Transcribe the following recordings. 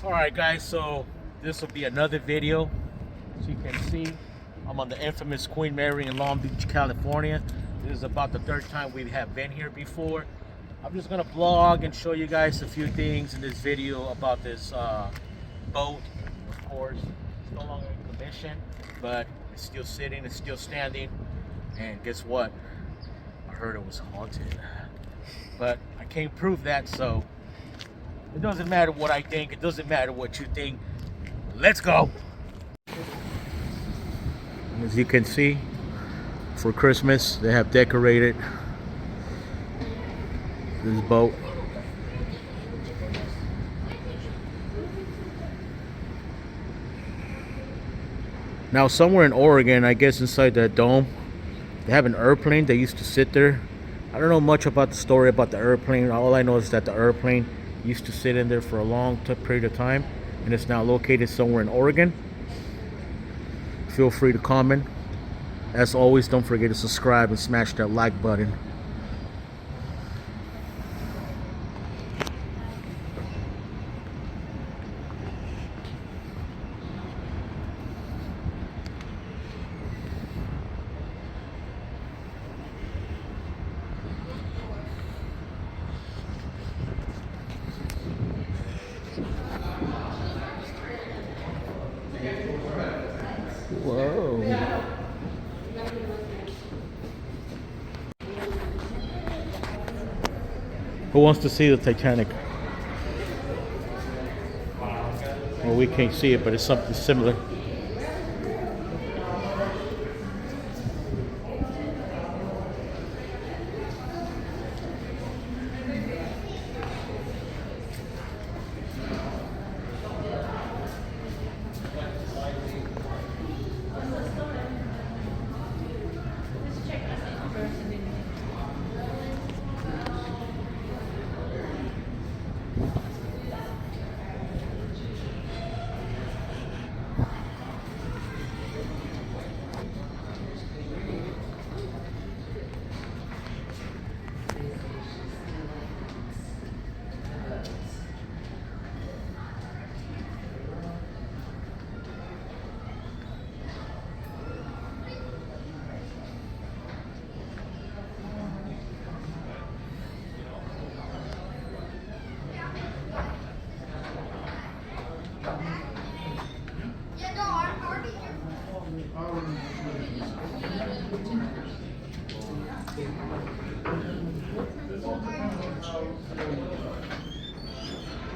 All right, guys, so this will be another video. As you can see, I'm on the infamous Queen Mary in Long Beach, California. This is about the third time we have been here before. I'm just gonna vlog and show you guys a few things in this video about this boat. Of course, it's no longer in commission, but it's still sitting, it's still standing. And guess what? I heard it was haunted, but I can't prove that, so it doesn't matter what I think. It doesn't matter what you think. Let's go. As you can see, for Christmas, they have decorated this boat. Now, somewhere in Oregon, I guess inside that dome, they have an airplane that used to sit there. I don't know much about the story about the airplane. All I know is that the airplane used to sit in there for a long period of time, and it's now located somewhere in Oregon. Feel free to comment. As always, don't forget to subscribe and smash that like button. Whoa. Who wants to see the Titanic? Well, we can't see it, but it's something similar.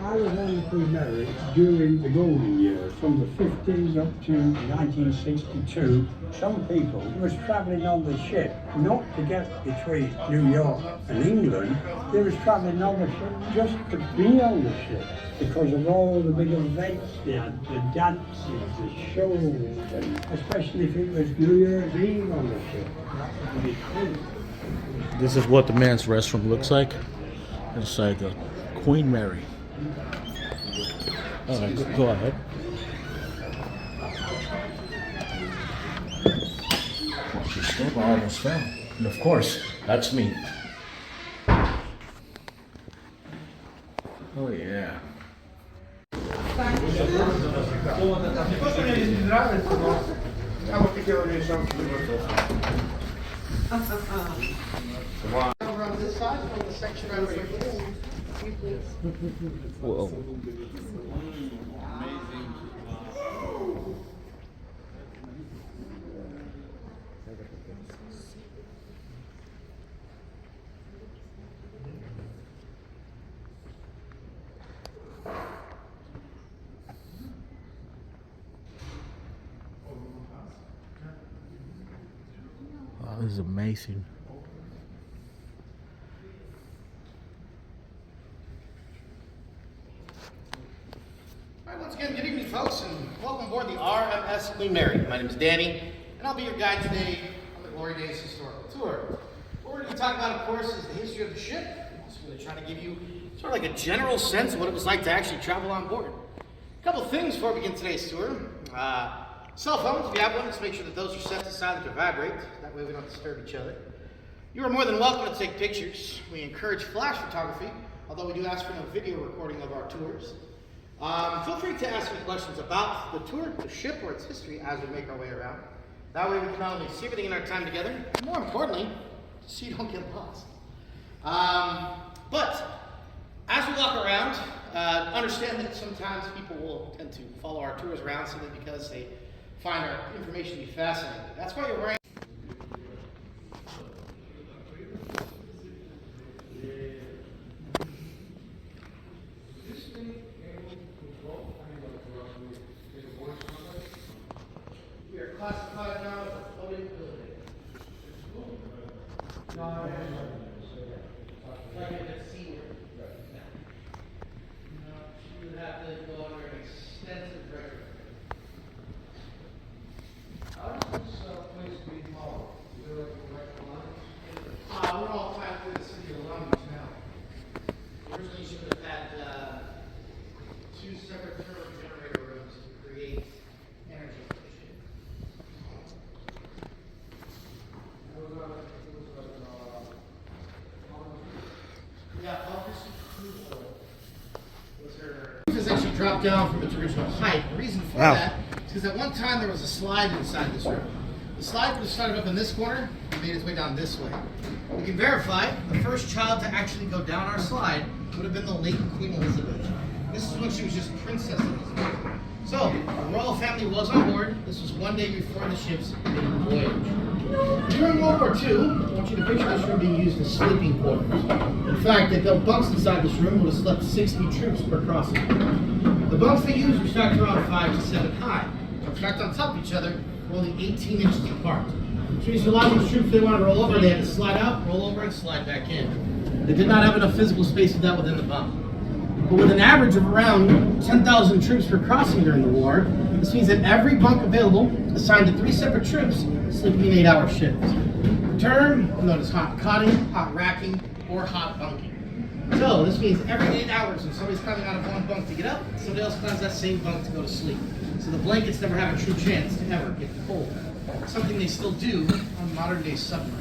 I was on the Queen Mary during the golden years, from the 50s up to 1962. Some people was travelling on the ship, not to get between New York and England, they was travelling on the ship just to be on the ship, because of all the big events they had, the dances, the shows, and especially if it was New Year's Eve on the ship. That would be cool. This is what the men's restroom looks like inside the Queen Mary. All right, go ahead. Watch your step, I almost fell. And of course, that's me. Oh yeah. Over on this side, from the section right over here. Whoa. Wow, this is amazing. All right, once again, good evening, folks, and welcome aboard the RMS Queen Mary. My name is Danny, and I'll be your guide today on the Glory Days Historical Tour. What we're going to talk about, of course, is the history of the ship. I'm also going to try to give you sort of like a general sense of what it was like to actually travel on board. A couple of things before we begin today's tour. Cell phones, if you have one, just make sure that those are set to silent or vibrate. That way we don't disturb each other. You are more than welcome to take pictures. We encourage flash photography, although we do ask for no video recording of our tours. Feel free to ask me questions about the tour, the ship, or its history as we make our way around. That way we can not only see everything in our time together, but more importantly, so you don't get lost. But as we walk around, understand that sometimes people will tend to follow our tours around simply because they find our information to be fascinating. That's why you're wearing. We are classified now as a floating building. Like at SeaWorld. You would have to go under an extensive record. How does this place being modeled? Is there like a direct line? We're all tied through the city of Long Beach now. Originally, she would have had 2 separate turbo generator rooms to create energy efficient. Yeah, Officer Cruise Oil was her. This actually dropped down from its original height. The reason for that is because at one time there was a slide inside this room. The slide was started up in this corner and made its way down this way. We can verify the first child to actually go down our slide would have been the late Queen Elizabeth. This is when she was just Princess Elizabeth. So, the royal family was on board. This was one day before the ship's maiden voyage. During World War II, I want you to picture this room being used as sleeping quarters. In fact, they built bunks inside this room would have slept 60 troops per crossing. The bunks they used were stacked around 5 to 7 high. Stacked on top of each other, were only 18 inches apart. Which means a lot of these troops, they wanted to roll over, they had to slide out, roll over, and slide back in. They did not have enough physical space to that within the bunk. But with an average of around 10,000 troops per crossing during the war, this means that every bunk available assigned to 3 separate troops sleeping in 8-hour shifts. The term known as hot cotting, hot racking, or hot bunking. So this means every 8 hours when somebody's climbing out of one bunk to get up, somebody else climbs that same bunk to go to sleep. So the blankets never have a true chance to ever get cold. Something they still do on modern day submarines.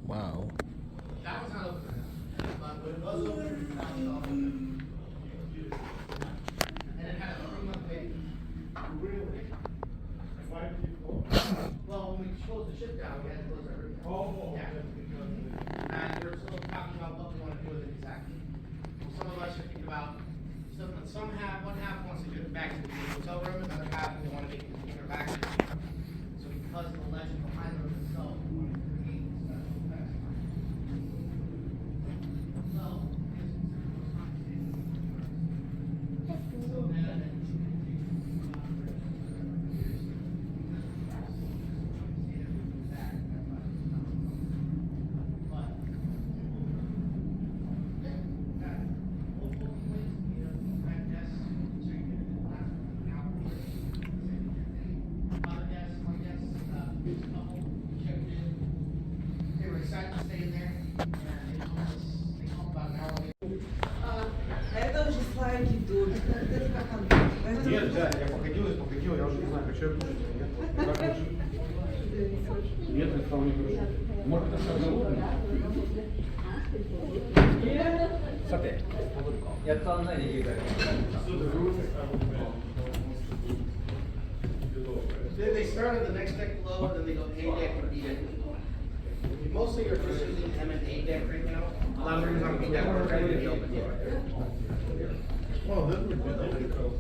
Wow. That was not open. But it was open. one half wants to give it back to the hotel room, another half they want to make it interactive. So because of the legend behind the room itself, we want to create this special effect. So, they were excited to stay in there, and they told us about an hour later. Это уже слайки тут. Это как он. Нет, да, я походил, я уже не знаю, хочу я кушать или нет. Как лучше? Нет, я вполне хорошо. Может, это все голодно? Then they start on the next deck below, and then they go A deck and B deck. Mostly are just using M and A deck right now. A lot of rooms on B deck are ready to be open yet. Well, that would be difficult.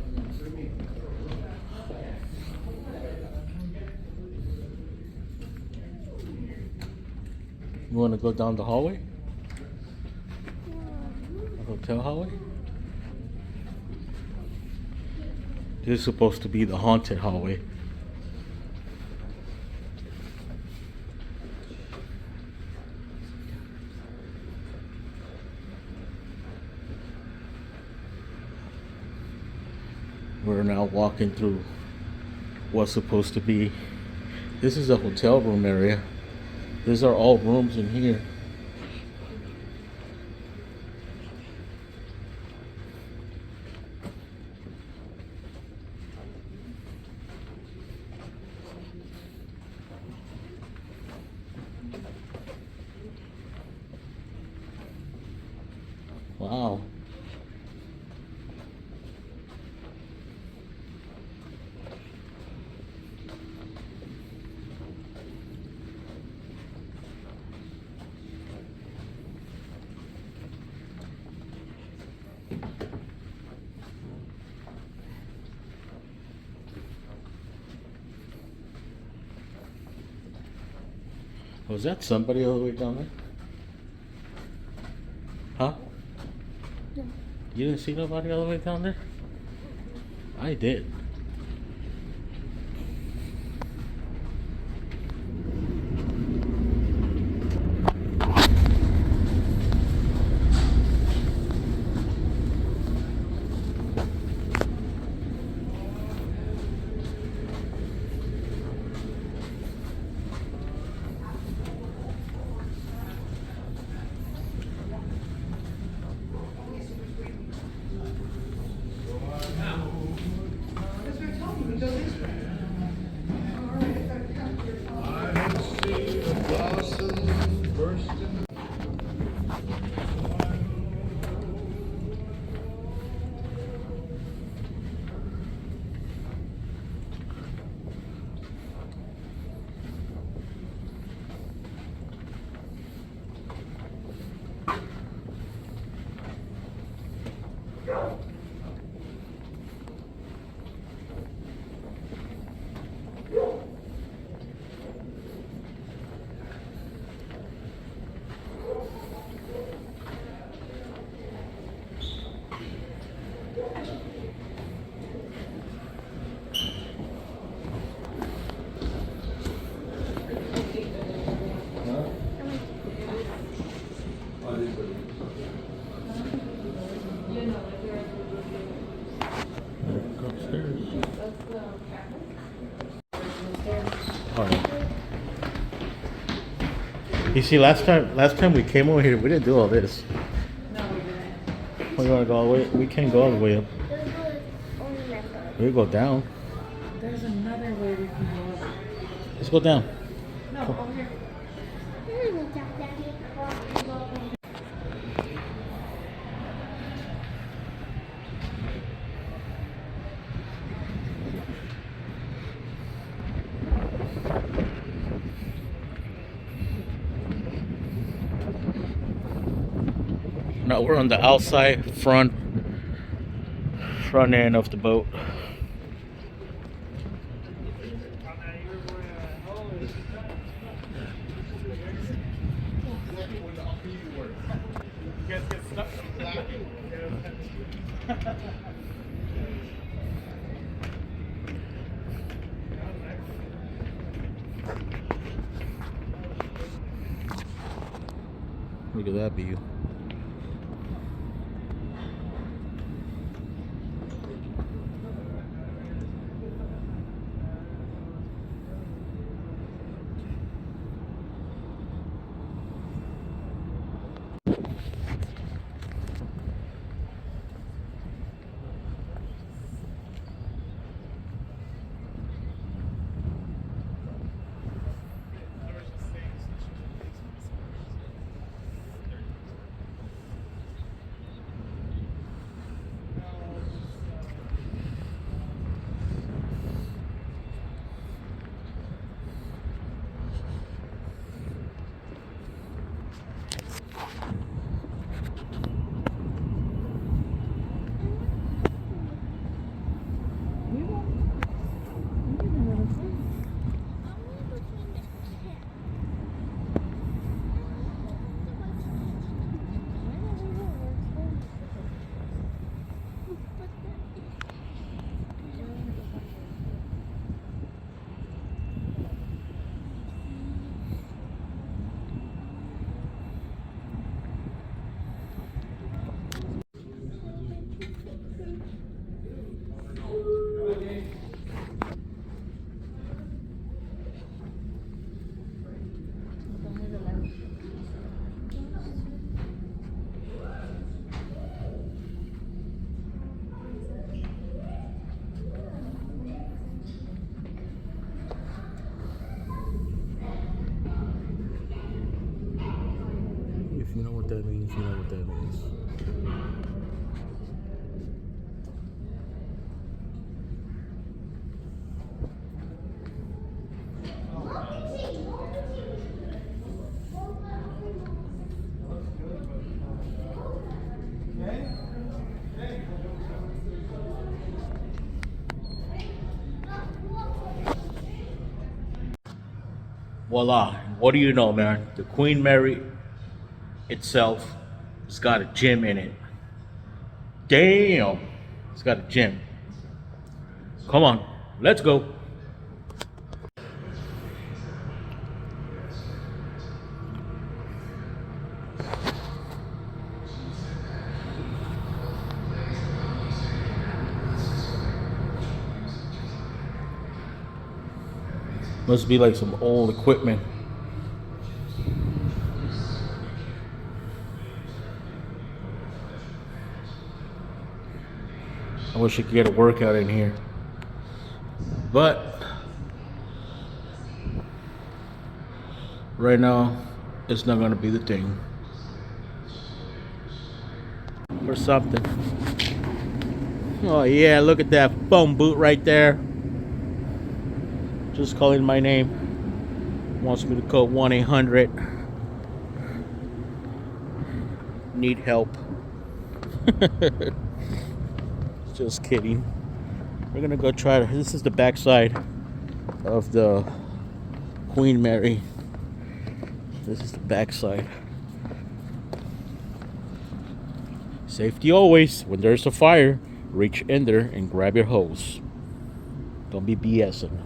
You want to go down the hallway? The hotel hallway? This is supposed to be the haunted hallway. We're now walking through what's supposed to be. This is a hotel room area. These are all rooms in here. Wow. Was that somebody all the way down there? Huh? You didn't see nobody all the way down there? I did. You see, last time we came over here, we didn't do all this. No, we didn't. We gotta go all the way. We can't go all the way up. We go down. There's another way we can go up. Let's go down. No, over here. Now we're on the outside front front end of the boat. Look at that view. If you know what that means, you know what that means. Voila. What do you know, man? The Queen Mary itself has got a gym in it. Damn. It's got a gym. Come on. Let's go. Must be like some old equipment. I wish I could get a workout in here. But right now, it's not gonna be the thing. Or something. Oh yeah, look at that phone boot right there. Just calling my name. Wants me to call 1-800. Need help. Just kidding. We're gonna go try to. This is the backside of the Queen Mary. This is the backside. Safety always. When there's a fire, reach in there and grab your hose. Don't be BSing.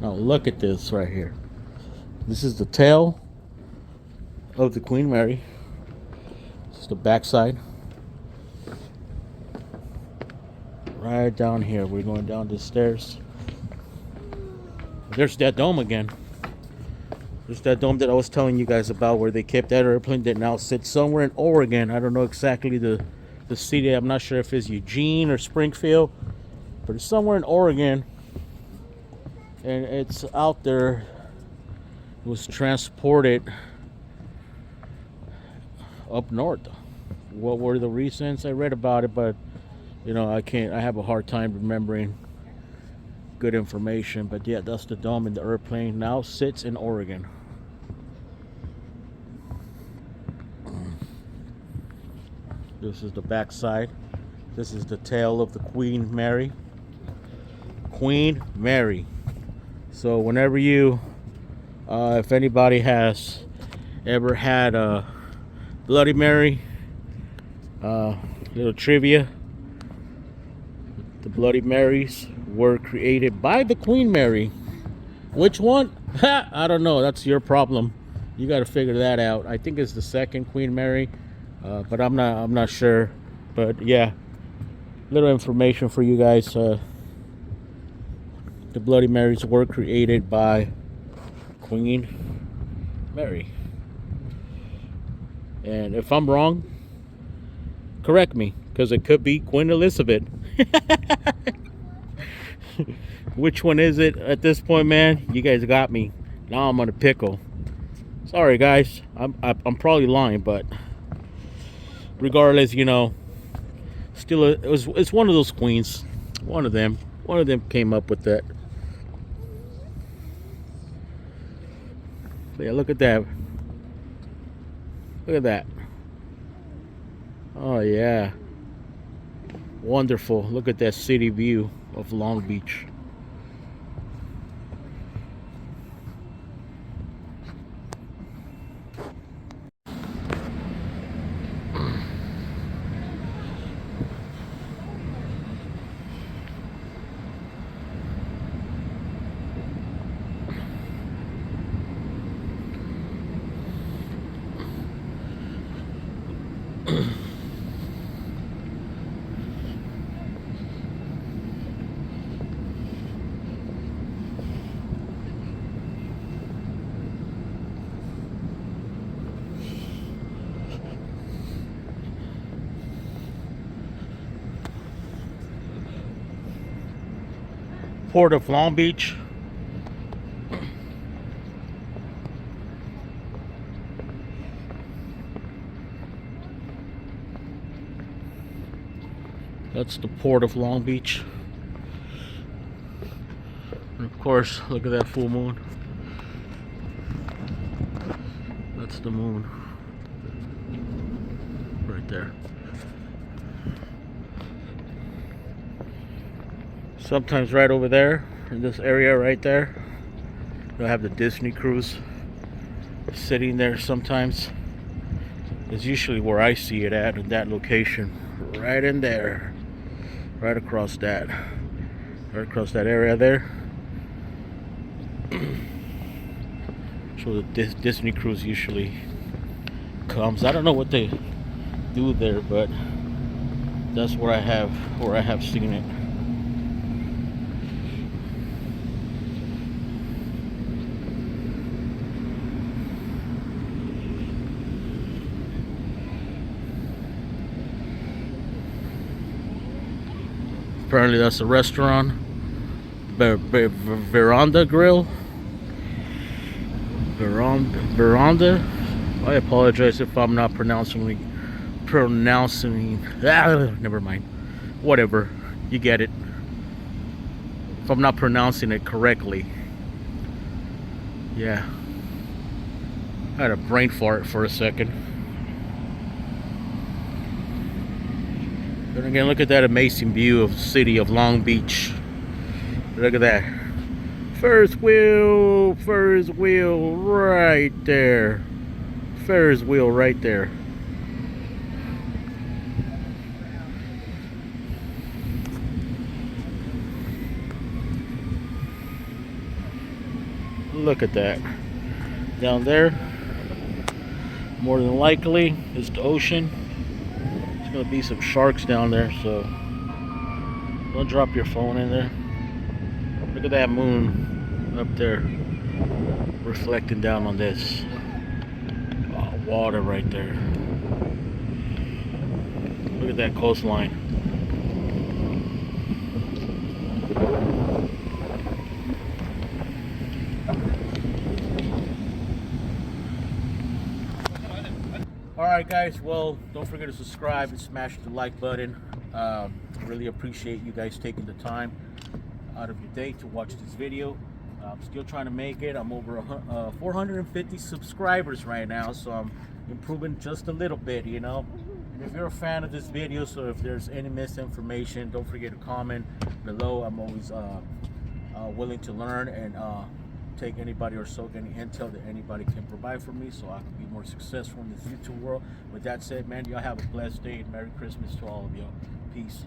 Now look at this right here. This is the tail of the Queen Mary. This is the backside. Right down here. We're going down the stairs. There's that dome again. There's that dome that I was telling you guys about where they kept that airplane that now sits somewhere in Oregon. I don't know exactly the city. I'm not sure if it's Eugene or Springfield, but it's somewhere in Oregon. And it's out there. It was transported up north. What were the reasons? I read about it, but you know, I have a hard time remembering good information. But yeah, that's the dome in the airplane. Now sits in Oregon. This is the back side. This is the tail of the Queen Mary. Queen Mary. So whenever you, if anybody has ever had a Bloody Mary, little trivia, the Bloody Marys were created by the Queen Mary. Which one? I don't know. That's your problem. You got to figure that out. I think it's the second Queen Mary, but I'm not sure. But yeah, little information for you guys. The Bloody Marys were created by Queen Mary. And if I'm wrong, correct me, because it could be Queen Elizabeth. Which one is it at this point, man? You guys got me. Now I'm on a pickle. Sorry, guys. I'm probably lying, but regardless, you know, still it's one of those queens. One of them came up with that. But yeah, look at that. Look at that. Oh yeah. Wonderful. Look at that city view of Long Beach. Port of Long Beach. That's the Port of Long Beach. And of course, look at that full moon. That's the moon. Right there. Sometimes right over there, in this area right there, they'll have the Disney cruise sitting there sometimes. It's usually where I see it at, in that location. Right in there. Right across that. Right across that area there. So the Disney cruise usually comes. I don't know what they do there, but that's where I have seen it. Apparently that's a restaurant. Veranda Grill. Veranda. I apologize if I'm not pronouncing. Never mind. Whatever. You get it. If I'm not pronouncing it correctly. Yeah. I had a brain fart for a second. And again, look at that amazing view of the city of Long Beach. Look at that. Ferris wheel right there. Ferris wheel right there. Look at that. Down there, more than likely, is the ocean. There's gonna be some sharks down there, so don't drop your phone in there. Look at that moon up there reflecting down on this. Oh, water right there. Look at that coastline. Alright guys, well, don't forget to subscribe and smash the like button. Really appreciate you guys taking the time. out of your day to watch this video. I'm still trying to make it. I'm over 450 subscribers right now, so I'm improving just a little bit, you know. And if you're a fan of this video, so if there's any misinformation, don't forget to comment below. I'm always willing to learn and take anybody or soak any intel that anybody can provide for me, so I can be more successful in this YouTube world. With that said, man, y'all have a blessed day and Merry Christmas to all of y'all. Peace.